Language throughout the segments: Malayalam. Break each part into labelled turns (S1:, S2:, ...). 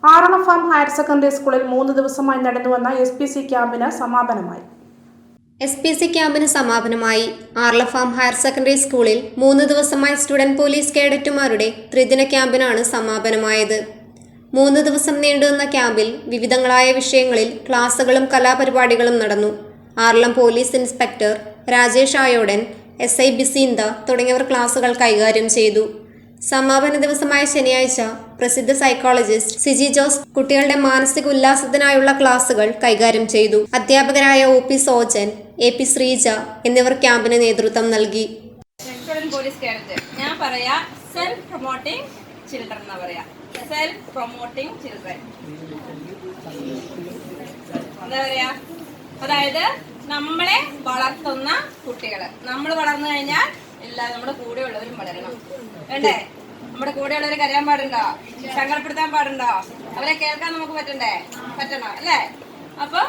S1: ആറളം ഫാം ഹയർ സെക്കൻഡറി സ്കൂളിൽ 3 ദിവസമായി നടന്നുവന്ന SPC ക്യാമ്പിന് സമാപനമായി.
S2: SPC ക്യാമ്പിന് സമാപനമായി. ആറളം ഫാം ഹയർ സെക്കൻഡറി സ്കൂളിൽ 3 ദിവസമായി സ്റ്റുഡന്റ് പോലീസ് കേഡറ്റുമാരുടെ ത്രിദിന ക്യാമ്പിനാണ് സമാപനമായത്. 3 ദിവസം നീണ്ടുനിന്ന ക്യാമ്പിൽ വിവിധങ്ങളായ വിഷയങ്ങളിൽ ക്ലാസുകളും കലാപരിപാടികളും നടന്നു. Aralam police inspector Rajesh Ayodan, SI ബിസീന്ത തുടങ്ങിയവർ ക്ലാസുകൾ കൈകാര്യം ചെയ്തു. സമാപന ദിവസമായ ശനിയാഴ്ച പ്രസിദ്ധ സൈക്കോളജിസ്റ്റ് സിജി ജോസ് കുട്ടികളുടെ മാനസിക ഉല്ലാസത്തിനായുള്ള ക്ലാസുകൾ കൈകാര്യം ചെയ്തു. അധ്യാപകരായ OP സോജൻ, AP ശ്രീജ എന്നിവർ ക്യാമ്പിന് നേതൃത്വം നൽകി.
S3: പോലീസ് കേഡറ്റ് ഞാൻ പറയാ സെൽഫ് പ്രൊമോട്ടിംഗ് ചിൽഡ്രൻ എന്ന് പറയാ. സെൽഫ് പ്രൊമോട്ടിംഗ് ചിൽഡ്രൻ എന്താ പറയാ? അതായത് നമ്മളെ വളർത്തുന്ന കുട്ടികള്. നമ്മൾ വളർന്നു കഴിഞ്ഞാൽ എല്ലാം നമ്മുടെ കൂടെയുള്ളവരും വളരണം. വേണ്ടേ? നമ്മുടെ കൂടെയുള്ളവർ കരയാൻ പാടുണ്ടോ? സങ്കടപ്പെടുത്താൻ പാടുണ്ടോ? അവരെ കേൾക്കാൻ നമുക്ക് പറ്റണം അല്ലേ? അപ്പൊ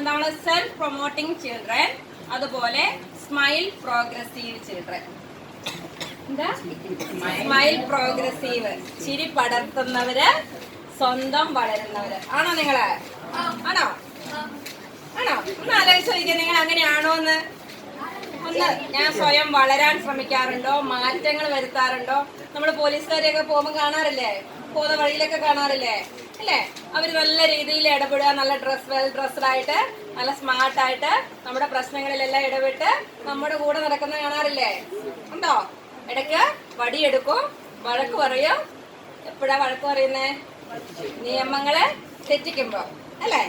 S3: നമ്മള് സെൽഫ് പ്രൊമോട്ടിംഗ് ചിൽഡ്രൻ, അതുപോലെ സ്മൈൽ പ്രോഗ്രസീവ് ചിൽഡ്രൻ. എന്താ സ്മൈൽ പ്രോഗ്രസീവ്? ചിരി പടർത്തുന്നവര്, സ്വന്തം വളരുന്നവര്. ആണോ നിങ്ങള്? ആണോ? ഒന്ന് ആലോചിച്ച് നോക്കിയാൽ നിങ്ങൾ അങ്ങനെയാണോ എന്ന്. ഞാൻ സ്വയം വളരാൻ ശ്രമിക്കാറുണ്ടോ? മാറ്റങ്ങൾ വരുത്താറുണ്ടോ? നമ്മൾ പോലീസുകാരെയൊക്കെ പോകുമ്പോൾ കാണാറില്ലേ? പോകുന്ന വഴിയിലൊക്കെ കാണാറില്ലേ? അല്ലേ? അവര് നല്ല രീതിയിൽ ഇടപെടുക, നല്ല വെൽ ഡ്രസ്ഡായിട്ട്, നല്ല സ്മാർട്ടായിട്ട് നമ്മുടെ പ്രശ്നങ്ങളിലെല്ലാം ഇടപെട്ട് നമ്മുടെ കൂടെ നടക്കുന്ന കാണാറില്ലേ? ഉണ്ടോ? ഇടയ്ക്ക് വടിയെടുക്കും, വഴക്ക് പറയും. എപ്പോഴാ വഴക്ക് പറയുന്നേ? നിയമങ്ങളെ തെറ്റിക്കുമ്പോ അല്ലേ?